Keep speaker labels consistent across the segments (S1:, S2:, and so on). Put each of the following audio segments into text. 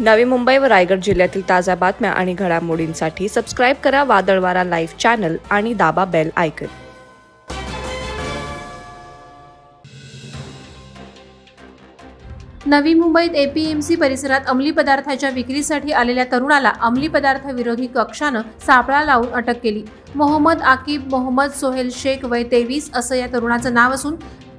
S1: नवी मुंबई व रायगड जिल्ह्यातील ताज्या बातम्या आणि घडामोडींसाठी सबस्क्राईब करा वादळवारा लाईव्ह चॅनल आणि दाबा बेल आयकॉन।
S2: नवी मुंबईत एपीएमसी परिसरात अंमली पदार्थाच्या विक्रीसाठी आलेल्या तरुणाला अंमली पदार्थ विरोधी कक्षानं सापळा लावून अटक केली। मोहम्मद आकिब मोहम्मद सोहेल शेख वय 23 असं या तरुणाचं नाव असून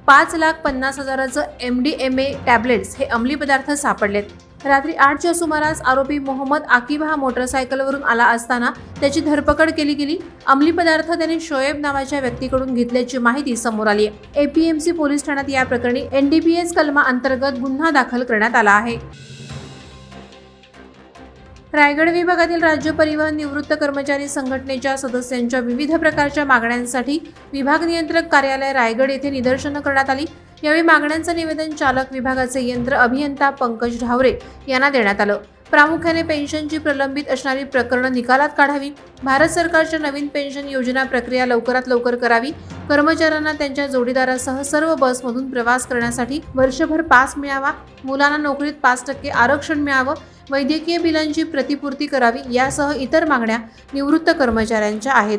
S2: 5,50,000चं MDMA टॅब्लेट्स हे अंमली पदार्थ सापडलेत। रात्री 8च्या सुमारास आरोपी मोहम्मद आकिब हा मोटरसायकलवरून आला असताना त्याची धरपकड केली गेली। अंमली पदार्थ त्याने शोएब नावाच्या व्यक्तीकडून घेतल्याची माहिती समोर आली आहे। एपीएमसी पोलीस ठाण्यात या प्रकरणी NDPS कलमा अंतर्गत गुन्हा दाखल करण्यात आला आहे। रायगड विभागातील राज्य परिवहन निवृत्त कर्मचारी संघटनेच्या सदस्यांच्या विविध प्रकारच्या मागण्यांसाठी विभाग नियंत्रक कार्यालय रायगड येथे निदर्शनं करण्यात आली। यावेळी मागण्यांचं निवेदन चालक विभागाचे यंत्र अभियंता पंकज ढावरे यांना देण्यात आलं। प्रामुख्याने पेन्शनची प्रलंबित असणारी प्रकरणं निकालात काढावी, भारत सरकारच्या नवीन पेन्शन योजना प्रक्रिया लवकरात लवकर करावी, कर्मचाऱ्यांना त्यांच्या जोडीदारासह सर्व बसमधून प्रवास करण्यासाठी वर्षभर पास मिळावा, मुलांना नोकरीत 5% आरक्षण मिळावं, वैद्यकीय बिलांची प्रतिपूर्ती करावी यासह इतर मागण्या निवृत्त कर्मचाऱ्यांच्या आहेत।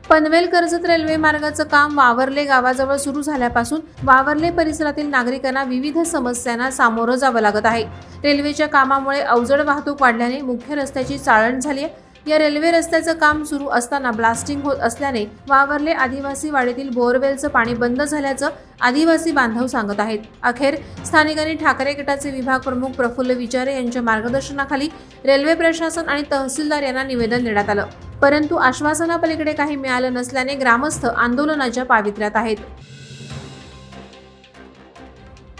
S2: पनवेल कर्जत रेल्वे मार्गाचं काम वावरले गावाजवळ सुरू झाल्यापासून वावरले परिसरातील नागरिकांना विविध समस्यांना सामोरं जावं लागत आहे। रेल्वेच्या कामामुळे अवजड वाहतूक वाढल्याने मुख्य रस्त्याची चाळण झाली आहे। या रेल्वे रस्त्याचं काम सुरू असताना ब्लास्टिंग होत असल्याने वावरले आदिवासी वाडीतील बोअरवेलचं पाणी बंद झाल्याचं आदिवासी बांधव सांगत आहेत। अखेर स्थानिकांनी ठाकरे गटाचे विभाग प्रमुख प्रफुल्ल विचारे यांच्या मार्गदर्शनाखाली रेल्वे प्रशासन आणि तहसीलदार यांना निवेदन देण्यात आलं, परंतु आश्वासनापलीकडे काही मिळालं नसल्याने ग्रामस्थ आंदोलनाच्या पावित्र्यात आहेत।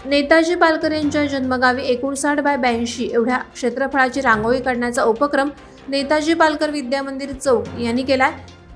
S2: नेताजी पालकर यांच्या जन्मगावी 59x82 एवढ्या क्षेत्रफळाची रांगोळी काढण्याचा उपक्रम नेताजी पालकर विद्या मंदिर चौक यांनी केलाय।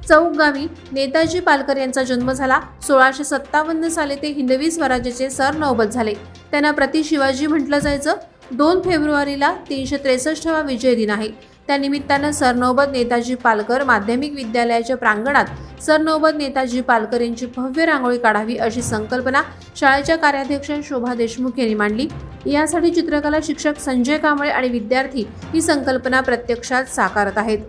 S2: चौक गावी नेताजी पालकर यांचा जन्म झाला। 1657 साली ते हिंदवी स्वराज्याचे सरनौबत झाले। त्यांना प्रति शिवाजी म्हटलं जायचं। 2 फेब्रुवारीला 363वा विजय दिन आहे। त्यानिमित्तानं सरनौबत नेताजी पालकर माध्यमिक विद्यालयाच्या प्रांगणात सरनौबत नेताजी पालकर यांची भव्य रांगोळी काढावी अशी संकल्पना शाळेच्या कार्याध्यक्ष शोभा देशमुख यांनी मांडली। यासाठी चित्रकला शिक्षक संजय कांबळे आणि विद्यार्थी ही संकल्पना प्रत्यक्षात साकारत आहेत।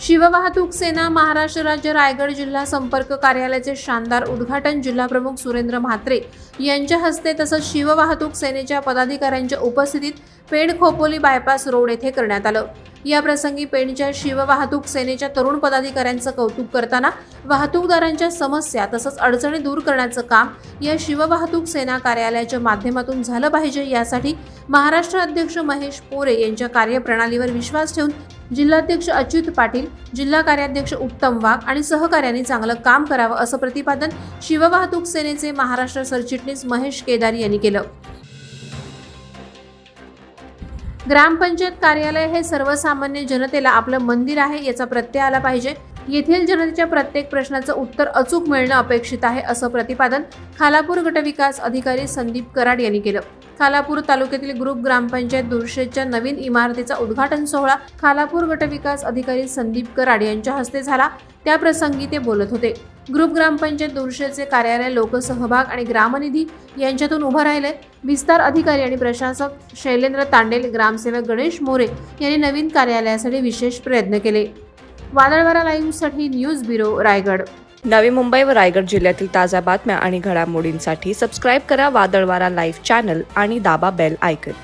S2: शिववाहतूक सेना महाराष्ट्र राज्य रायगड जिल्हा संपर्क कार्यालयाचे शानदार उद्घाटन जिल्हाप्रमुख सुरेंद्र म्हात्रे यांच्या हस्ते तसंच शिववाहतूक सेनेच्या पदाधिकाऱ्यांच्या उपस्थितीत पेण खोपोली बायपास रोड येथे करण्यात आलं। या प्रसंगी पेणच्या शिववाहतूक सेनेच्या तरुण पदाधिकाऱ्यांचं कौतुक करताना वाहतूकदारांच्या समस्या तसंच अडचणी दूर करण्याचं काम या शिववाहतूक सेना कार्यालयाच्या माध्यमातून झालं पाहिजे यासाठी महाराष्ट्र अध्यक्ष महेश पोरे यांच्या कार्यप्रणालीवर विश्वास ठेवून जिल्हाध्यक्ष अच्युत पाटील, जिल्हा कार्याध्यक्ष उत्तम वाघ आणि सहकार्यांनी चांगलं काम करावं असं प्रतिपादन शिववाहतूक सेनेचे महाराष्ट्र सरचिटणीस महेश केदारी यांनी केलं। ग्रामपंचायत कार्यालय हे सर्वसामान्य जनतेला आपलं मंदिर आहे याचा प्रत्यय आला पाहिजे। येथील जनतेच्या प्रत्येक प्रश्नाचं उत्तर अचूक मिळणं अपेक्षित आहे असं प्रतिपादन खालापूर गटविकास अधिकारी संदीप कराड यांनी केलं। खालापूर तालुक्यातील ग्रुप ग्रामपंचायत दुर्शेच्या नवीन इमारतीचा उद्घाटन सोहळा खालापूर गटविकास अधिकारी संदीप कराड यांच्या हस्ते झाला। त्या प्रसंगी ते बोलत होते। ग्रुप ग्रामपंचायत दुर्शेचे कार्यालय लोकसहभाग आणि ग्रामनिधी यांच्यातून उभं राहिले। विस्तार अधिकारी आणि प्रशासक शैलेंद्र तांडेल, ग्रामसेवक गणेश मोरे यांनी नवीन कार्यालयासाठी विशेष प्रयत्न केले। वादळवारा लाईव्हसाठी न्यूज ब्युरो रायगड।
S1: नवी मुंबई व रायगड जिल्ह्यातील ताज्या बातम्या आणि घडामोडींसाठी सबस्क्राईब करा वादळवारा लाईव्ह चॅनल आणि दाबा बेल आयकॉन।